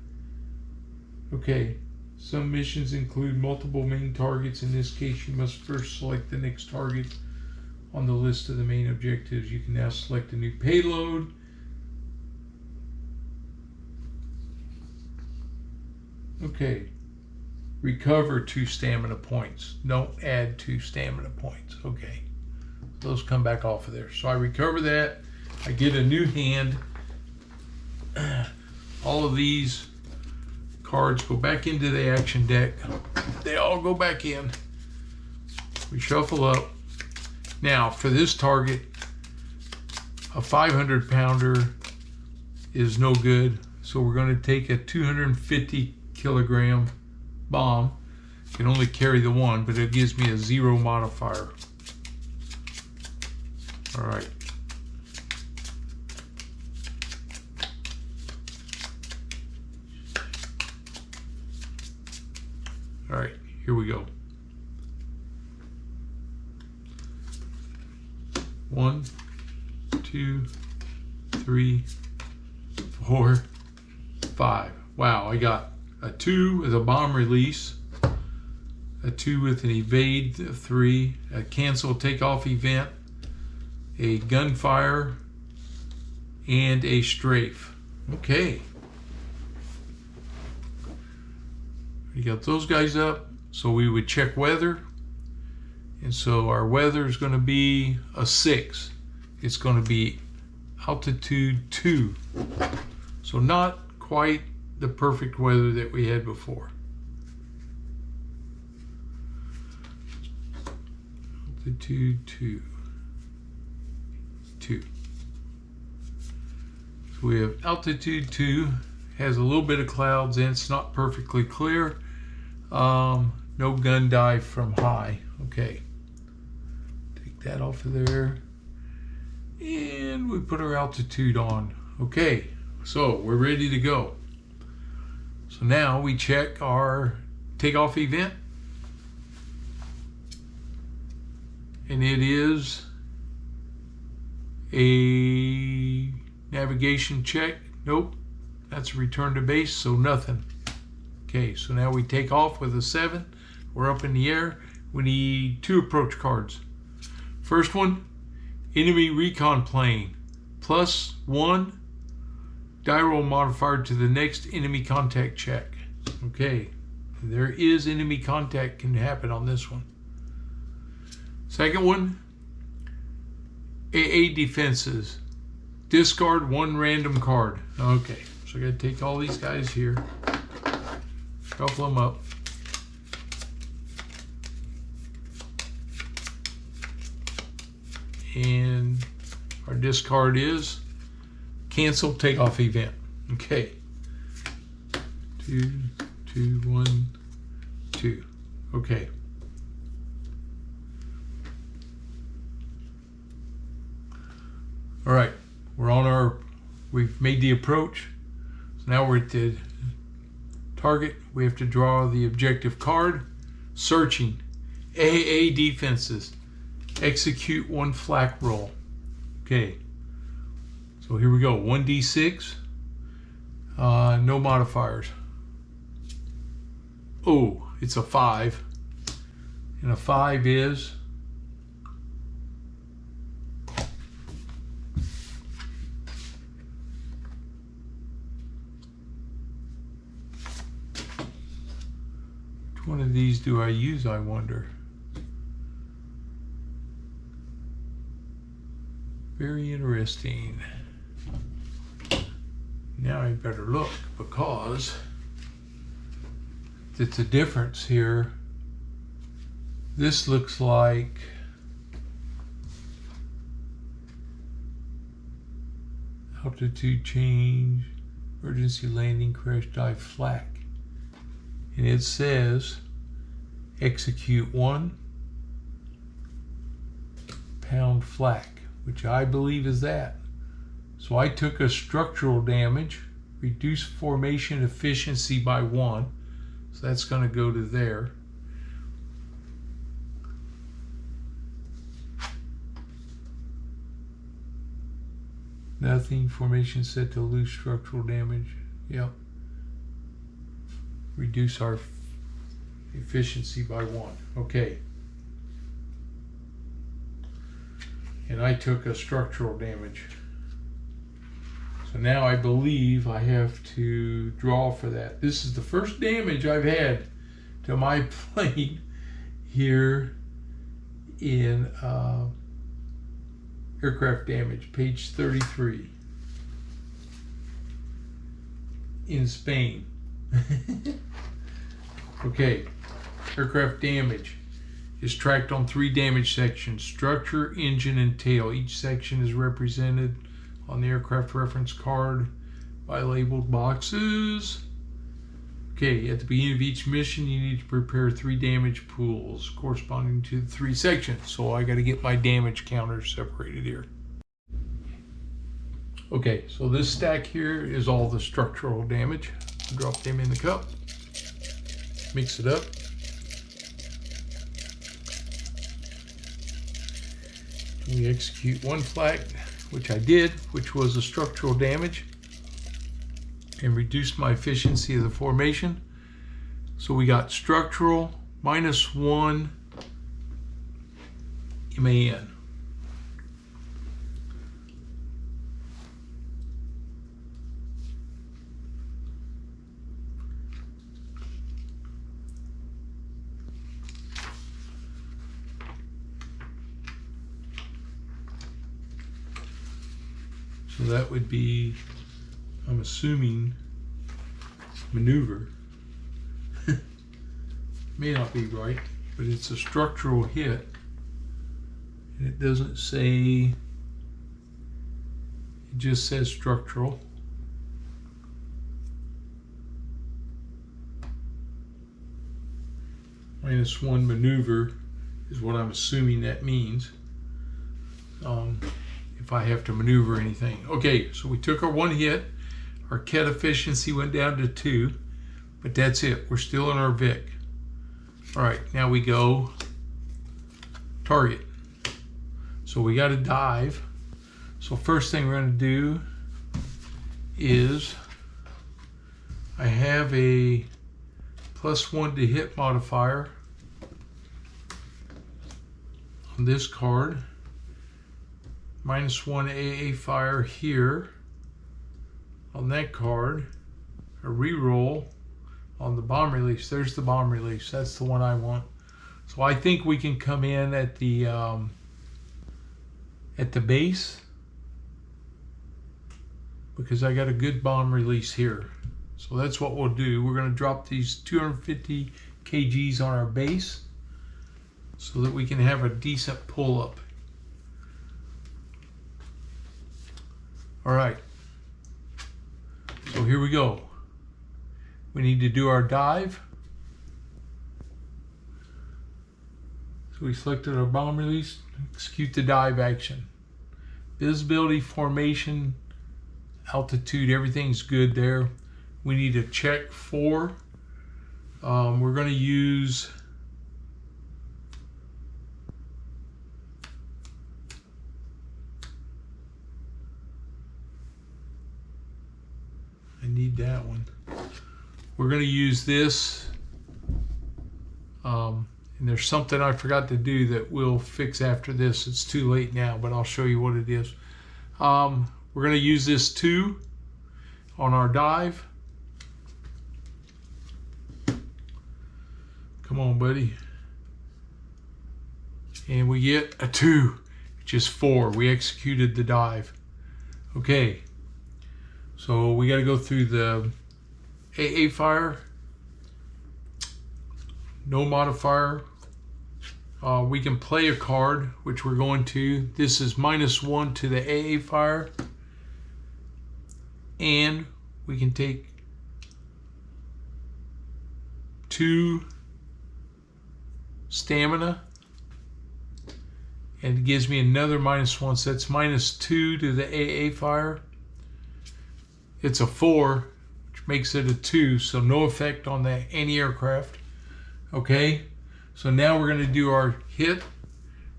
Okay. Some missions include multiple main targets. In this case, you must first select the next target on the list of the main objectives. You can now select a new payload. Okay. Recover 2 stamina points. Don't add 2 stamina points. Okay. Those come back off of there. So I recover that. I get a new hand. All of these cards go back into the action deck. They all go back in. We shuffle up. Now, for this target, a 500 pounder is no good. So we're going to take a 250 kilogram bomb. Can only carry the 1, but it gives me a 0 modifier. All right. All right, here we go. 1, 2, 3, 4, 5. Wow, I got a 2 with a bomb release, a 2 with an evade, 3, a cancel takeoff event, a gunfire, and a strafe. Okay. We got those guys up, so we would check weather. And so our weather is going to be a 6. It's going to be altitude 2. So not quite the perfect weather that we had before. Altitude 2. So we have altitude 2, has a little bit of clouds and it's not perfectly clear. No gun dive from high. Okay. Take that off of there. And we put our altitude on. Okay, so we're ready to go. So now we check our takeoff event. And it is a navigation check. Nope, that's a return to base, so nothing. Okay, so now we take off with a 7. We're up in the air. We need 2 approach cards. First one, enemy recon plane. +1 die roll modifier to the next enemy contact check. Okay, there is enemy contact can happen on this one. Second one, AA defenses. Discard 1 random card. Okay, so I got to take all these guys here. Shuffle them up. And our discard is cancel takeoff event. Okay. 2, 2, 1, 2. Okay. All right. We're on our, we've made the approach. So now we're at the target. We have to draw the objective card. Searching. AA defenses. Execute 1 flak roll. Okay. So here we go. 1d6. No modifiers. Oh, it's a 5. And a 5 is which one of these do I use, I wonder? Very interesting. Now I better look because it's a difference here. This looks like altitude change, emergency landing, crash dive, flak. And it says execute 1 pound flak, which I believe is that. So I took a structural damage, reduce formation efficiency by 1. So that's going to go to there. Nothing, formation set to lose structural damage. Yep. Reduce our efficiency by 1. Okay. And I took a structural damage. So now I believe I have to draw for that. This is the first damage I've had to my plane here in aircraft damage, page 33, in Spain. Okay, aircraft damage is tracked on 3 damage sections: structure, engine, and tail. Each section is represented on the aircraft reference card by labeled boxes. Okay, at the beginning of each mission, you need to prepare 3 damage pools corresponding to the 3 sections. So I got to get my damage counters separated here. Okay, so this stack here is all the structural damage. Drop them in the cup, mix it up. We execute one flag, which I did, which was the structural damage, and reduced my efficiency of the formation. So we got structural -1 MAN. So that would be, I'm assuming, maneuver. May not be right, but it's a structural hit. And it doesn't say, it just says structural. -1 maneuver is what I'm assuming that means. If I have to maneuver anything. Okay, so we took our 1 hit. Our CAT efficiency went down to 2, but that's it. We're still in our VIC. All right, now we go target. So we got to dive. So first thing we're going to do is I have a +1 to hit modifier on this card. -1 AA fire here on that card. A reroll on the bomb release. There's the bomb release. That's the one I want. So I think we can come in at the base, because I got a good bomb release here. So that's what we'll do. We're going to drop these 250 kgs on our base so that we can have a decent pull up. All right, so here we go. We need to do our dive. So we selected our bomb release, execute the dive action. Visibility, formation, altitude, everything's good there. We need to check 4. We're going to use need that one. We're going to use this, and there's something I forgot to do that we'll fix after this. It's too late now, but I'll show you what it is. We're going to use this 2 on our dive. Come on, buddy. And we get a 2, which is 4. We executed the dive. Okay. So we got to go through the AA fire, no modifier. We can play a card, which we're going to. This is -1 to the AA fire. And we can take 2 stamina. And it gives me another -1, so that's -2 to the AA fire. It's a 4, which makes it a 2, so no effect on the anti-aircraft. Okay, so now we're going to do our hit.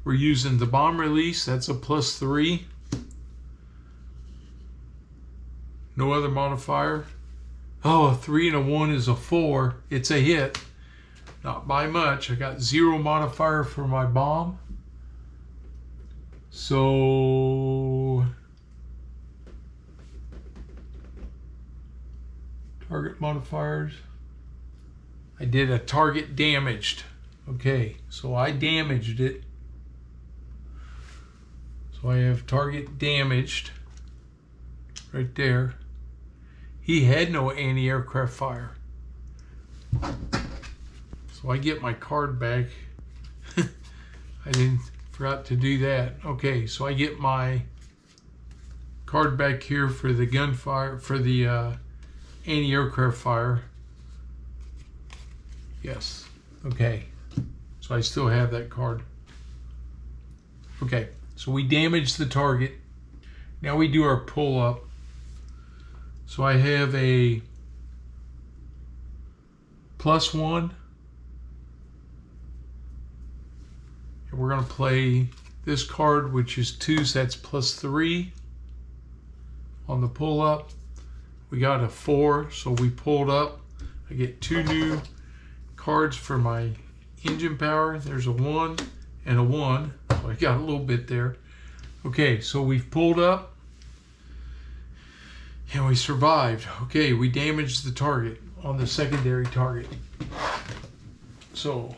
We're using the bomb release. That's a +3. No other modifier. Oh, a 3 and a 1 is a 4. It's a hit. Not by much. I got 0 modifier for my bomb. So Target modifiers. I did a target damaged. Okay, so I damaged it. So I have target damaged right there. He had no anti-aircraft fire. So I get my card back. Forgot to do that. Okay, so I get my card back here for the gunfire, for the anti-aircraft fire. Yes. Okay. So I still have that card. Okay. So we damaged the target. Now we do our pull up. So I have a +1. And we're going to play this card, which is 2, so that's +3 on the pull up. We got a 4, so we pulled up. I get 2 new cards for my engine power. There's a 1 and a 1. So I got a little bit there. Okay, so we've pulled up and we survived. Okay, we damaged the target on the secondary target. So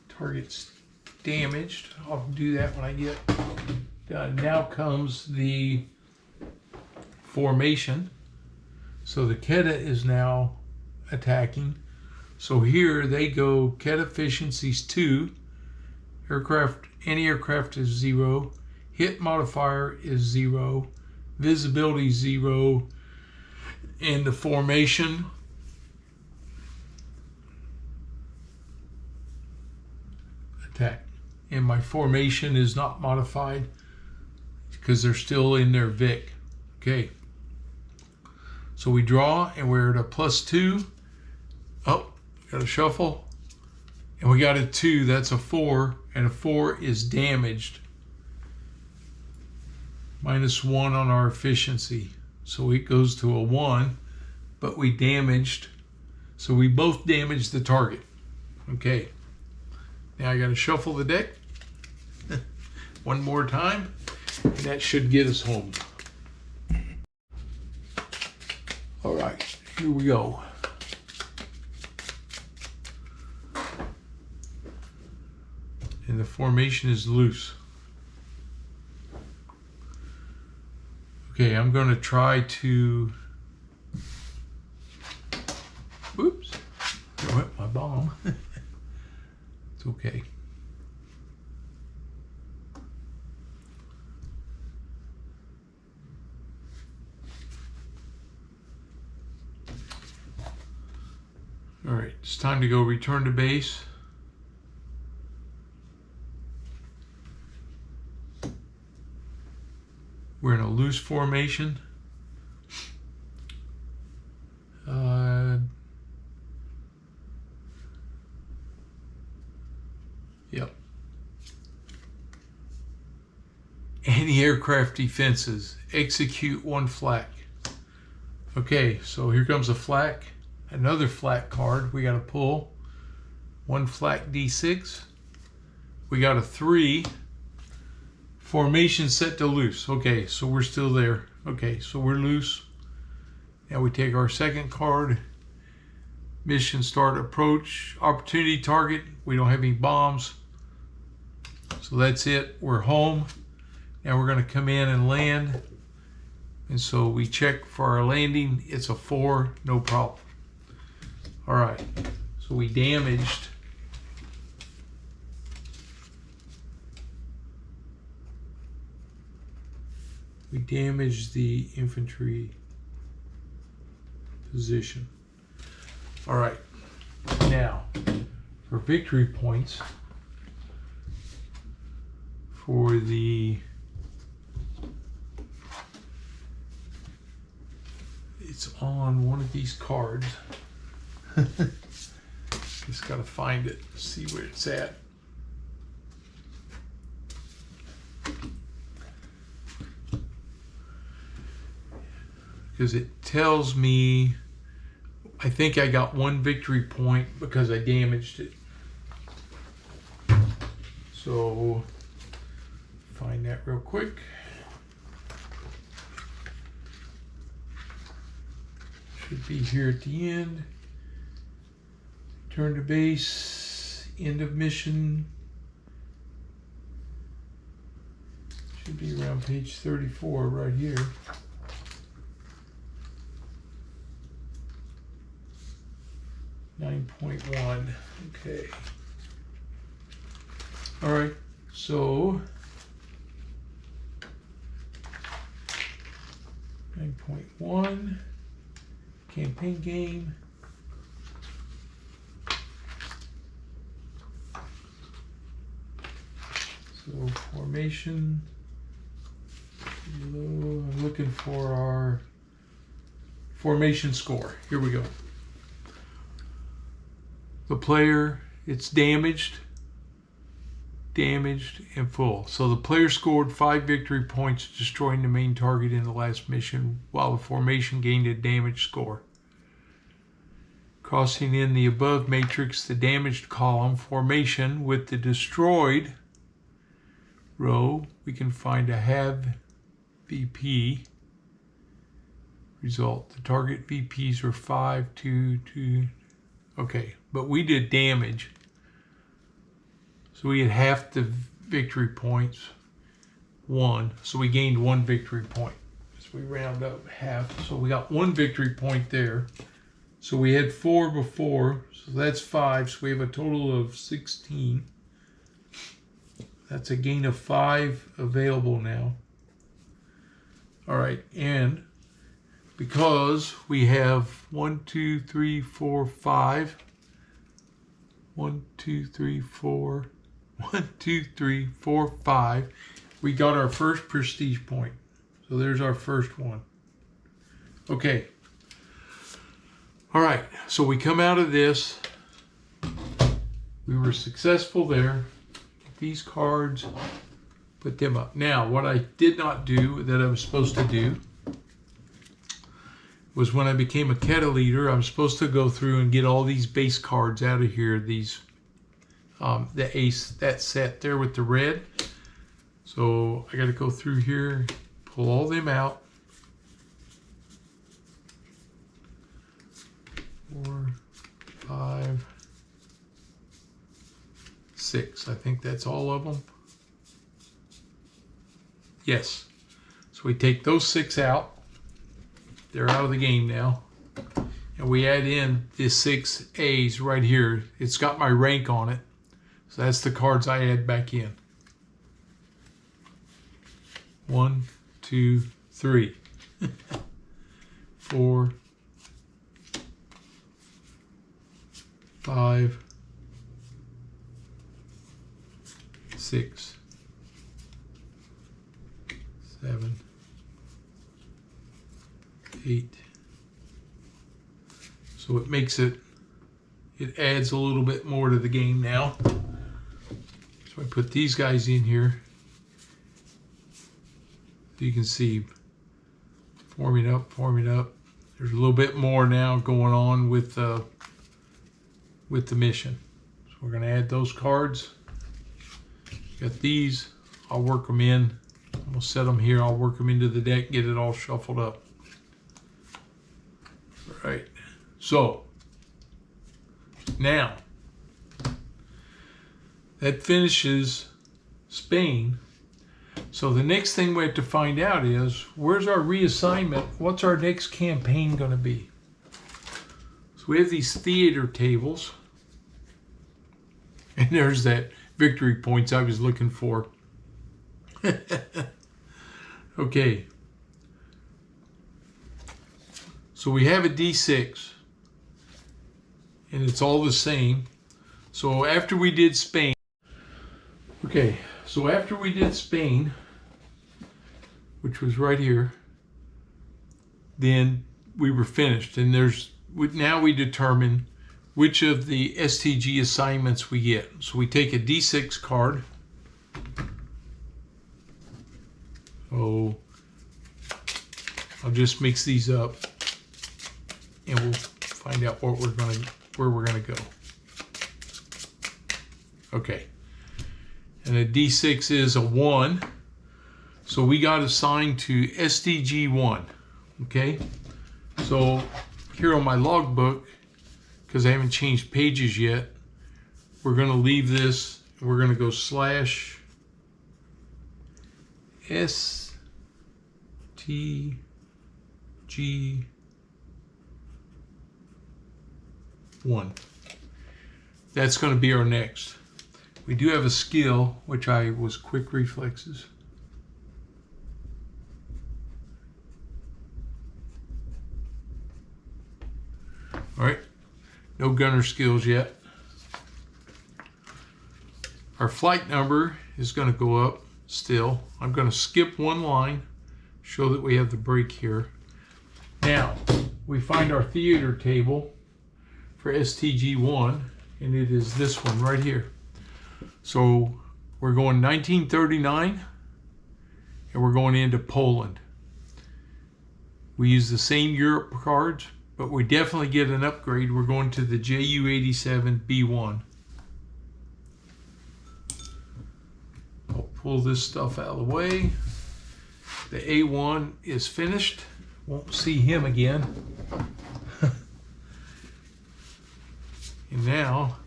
target's damaged. I'll do that when I get done. Now comes the formation. So the Keta is now attacking. So here they go, Keta efficiency's 2, aircraft, anti-aircraft is 0, hit modifier is 0, visibility 0, and the formation attack. And my formation is not modified because they're still in their Vic. Okay. So we draw and we're at a +2. Oh, got a shuffle. And we got a 2, that's a 4, and a 4 is damaged. -1 on our efficiency. So it goes to a 1, but we damaged. So we both damaged the target. Okay. Now I got to shuffle the deck one more time, and that should get us home. All right, here we go. And the formation is loose. Okay, I'm going to try to... Whoops, I went my bomb. It's okay. All right, it's time to go return to base. We're in a loose formation. Yep. Anti-aircraft defenses. Execute 1 flak. Okay, so here comes a flak. Another flak card we got to pull. 1 flak D6. We got a 3. Formation set to loose. Okay, so we're still there. Okay, so we're loose. Now we take our second card. Mission start approach. Opportunity target. We don't have any bombs. So that's it. We're home. Now we're going to come in and land. And so we check for our landing. It's a 4. No problem. All right. So we damaged. We damaged the infantry position. All right. Now, for victory points, for the... It's on one of these cards. Just got to find it, see where it's at. Because it tells me, I think I got 1 victory point because I damaged it. So, find that real quick. Should be here at the end. Turn to base, end of mission. Should be around page 34 right here. .1. Okay. All right. So 9.1 campaign game. So formation. I'm looking for our formation score. Here we go. The player, it's damaged, and full. So the player scored 5 victory points, destroying the main target in the last mission, while the formation gained a damage score. Crossing in the above matrix, the damaged column formation with the destroyed row, we can find a have VP result. The target VPs are 5, 2, 2. Okay, but we did damage. So we had half the victory points, 1. So we gained 1 victory point. So we round up half. So we got 1 victory point there. So we had 4 before. So that's 5. So we have a total of 16. That's a gain of 5 available now. All right, and because we have 1, 2, 3, 4, 5. 1, 2, 3, 4. 1, 2, 3, 4, 5. We got our first prestige point. So there's our first one. Okay. All right. So we come out of this. We were successful there. These cards, put them up. Now, what I did not do that I was supposed to do was when I became a Keta leader, I'm supposed to go through and get all these base cards out of here. These, the ace, that set there with the red. So I got to go through here, pull all them out. 4, 5, 6. I think that's all of them. Yes. So we take those 6 out. They're out of the game now. And we add in this 6 A's right here. It's got my rank on it. So that's the cards I add back in. 1, 2, 3. 4, 5, 6, 7, 8. So it makes it adds a little bit more to the game now. So I put these guys in here. So you can see forming up. There's a little bit more now going on with the mission. So we're going to add those cards. Got these. I'll work them in. I'm going to set them here. I'll work them into the deck, get it all shuffled up. All right. So now that finishes Spain. So the next thing we have to find out is, where's our reassignment? What's our next campaign going to be? So we have these theater tables. And there's that victory points I was looking for. Okay. So we have a D6. And it's all the same. So after we did Spain. Okay. So after we did Spain, which was right here, then we were finished. And now we determine which of the STG assignments we get. So we take a D6 card. So I'll just mix these up and we'll find out where we're gonna go. Okay. And a D6 is a 1. So we got assigned to STG 1. Okay. So here on my logbook, because I haven't changed pages yet, we're going to leave this. We're going to go /STG1. That's going to be our next. We do have a skill, which was quick reflexes. All right, no gunner skills yet. Our flight number is going to go up still. I'm going to skip one line, show that we have the break here. Now, we find our theater table for STG1, and it is this one right here. So we're going 1939, and we're going into Poland. We use the same Europe cards, but we definitely get an upgrade. We're going to the JU-87B1. I'll pull this stuff out of the way. The A1 is finished. Won't see him again. And now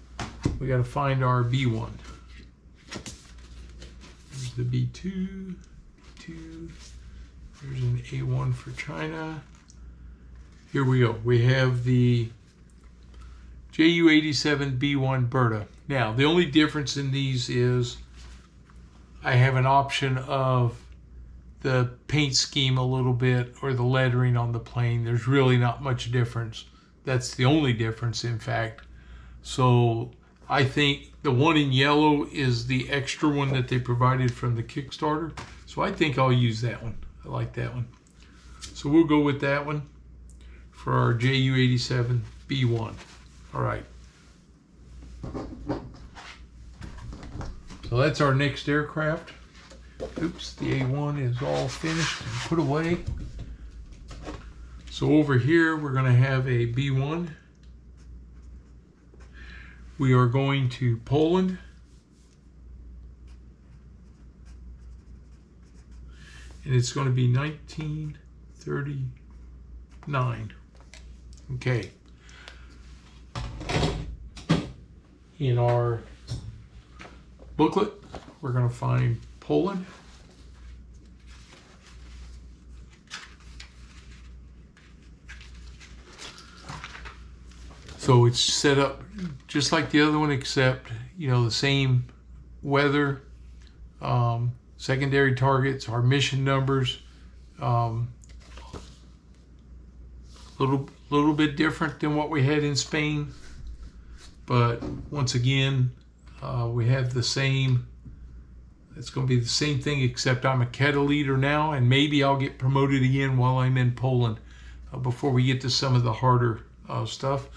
we got to find our B1. There's the B2, B2. There's an A1 for China. Here we go. We have the JU-87B1 Berta. Now, the only difference in these is I have an option of the paint scheme a little bit or the lettering on the plane. There's really not much difference. That's the only difference, in fact. So I think the one in yellow is the extra one that they provided from the Kickstarter. So I think I'll use that one. I like that one. So we'll go with that one for our JU-87B1. All right. So that's our next aircraft. Oops, the A1 is all finished and put away. So over here, we're going to have a B1. We are going to Poland. And it's going to be 1939. Okay. In our booklet, we're going to find Poland. So it's set up just like the other one, except, you know, the same weather, secondary targets, our mission numbers, little bit different than what we had in Spain, but once again, we have the same. It's going to be the same thing, except I'm a Keta leader now, and maybe I'll get promoted again while I'm in Poland before we get to some of the harder stuff.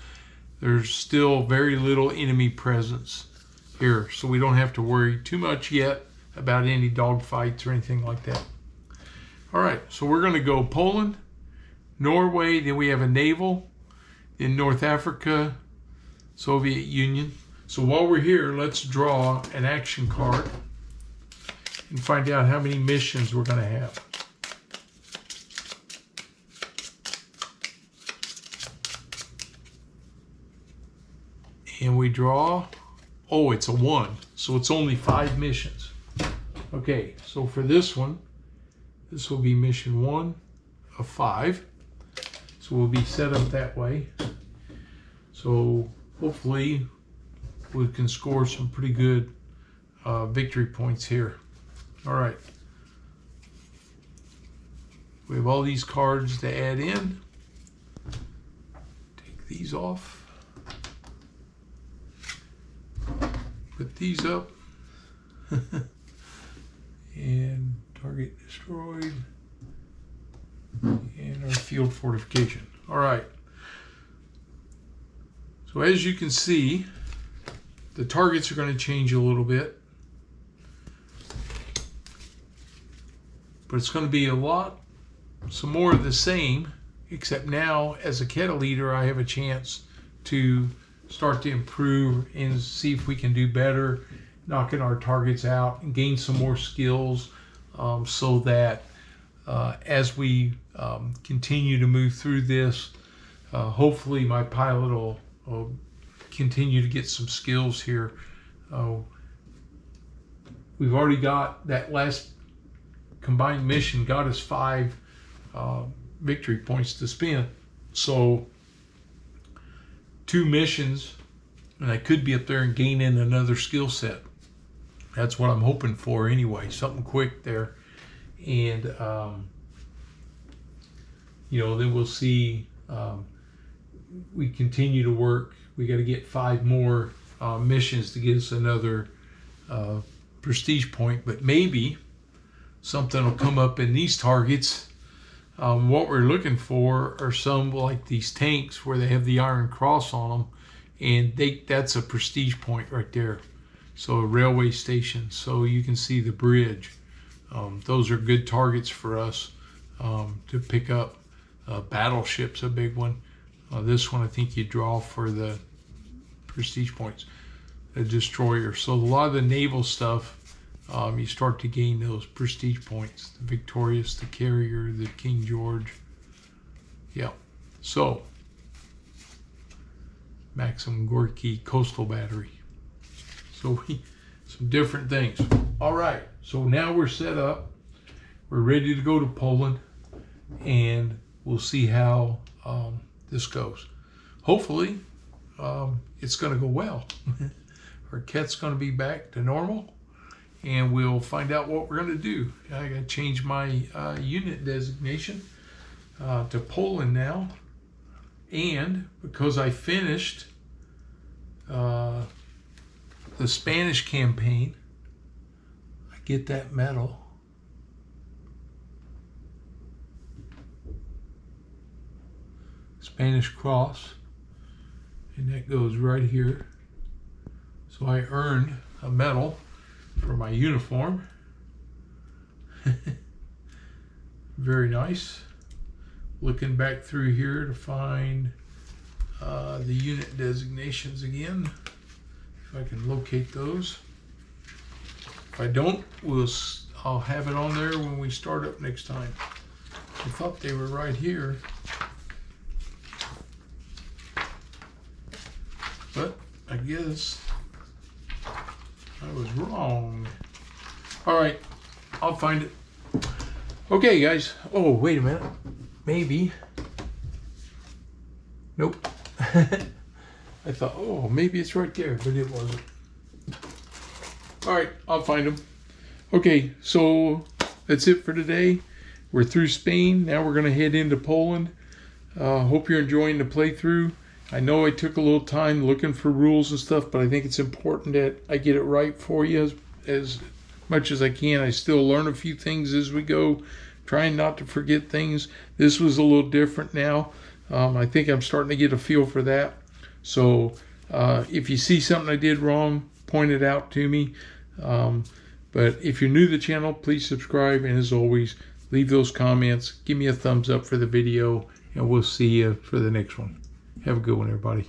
There's still very little enemy presence here, so we don't have to worry too much yet about any dogfights or anything like that. All right, so we're going to go Poland, Norway, then we have a naval, in North Africa, Soviet Union. So while we're here, let's draw an action card and find out how many missions we're going to have. And we draw, oh, it's a 1, so it's only 5 missions. Okay, so for this one, this will be mission 1 of 5. So we'll be set up that way. So hopefully we can score some pretty good victory points here. All right. We have all these cards to add in. Take these off. Put these up. And target destroyed. And our field fortification. All right. So as you can see, the targets are going to change a little bit. But it's going to be some more of the same, except now as a Keta leader, I have a chance to start to improve and see if we can do better, knocking our targets out and gain some more skills so that as we continue to move through this, hopefully my pilot will continue to get some skills here. We've already got that last combined mission got us 5 victory points to spend. So 2 missions, and I could be up there and gaining another skill set. That's what I'm hoping for anyway, something quick there. And, you know, then we'll see. We continue to work. We got to get 5 more missions to get us another prestige point, but maybe something will come up in these targets. What we're looking for are some like these tanks where they have the Iron Cross on them, and that's a prestige point right there. So a railway station, so you can see the bridge. Those are good targets for us to pick up. Battleship's a big one. This one I think you draw for the prestige points. A destroyer. So a lot of the naval stuff, you start to gain those prestige points. The Victorious, the Carrier, the King George. Yeah. So Maxim Gorky Coastal Battery. So some different things. All right. So now we're set up. We're ready to go to Poland, and we'll see how this goes. Hopefully, it's going to go well. Our cat's going to be back to normal, and we'll find out what we're going to do. I got to change my unit designation to Poland now, and because I finished the Spanish campaign, I get that medal. Spanish Cross, and that goes right here. So I earned a medal for my uniform. Very nice. Looking back through here to find the unit designations again, if I can locate those. If I don't, I'll have it on there when we start up next time. I thought they were right here, but I guess I was wrong. All right, I'll find it. Okay, guys. Oh, wait a minute. Maybe. Nope. I thought, oh, maybe it's right there, but it wasn't. All right, I'll find them. Okay, so that's it for today. We're through Spain. Now we're going to head into Poland. Hope you're enjoying the playthrough. I know I took a little time looking for rules and stuff, but I think it's important that I get it right for you as much as I can. I still learn a few things as we go, trying not to forget things. This was a little different now. I think I'm starting to get a feel for that. So if you see something I did wrong, point it out to me. But if you're new to the channel, please subscribe. And as always, leave those comments. Give me a thumbs up for the video, and we'll see you for the next one. Have a good one, everybody.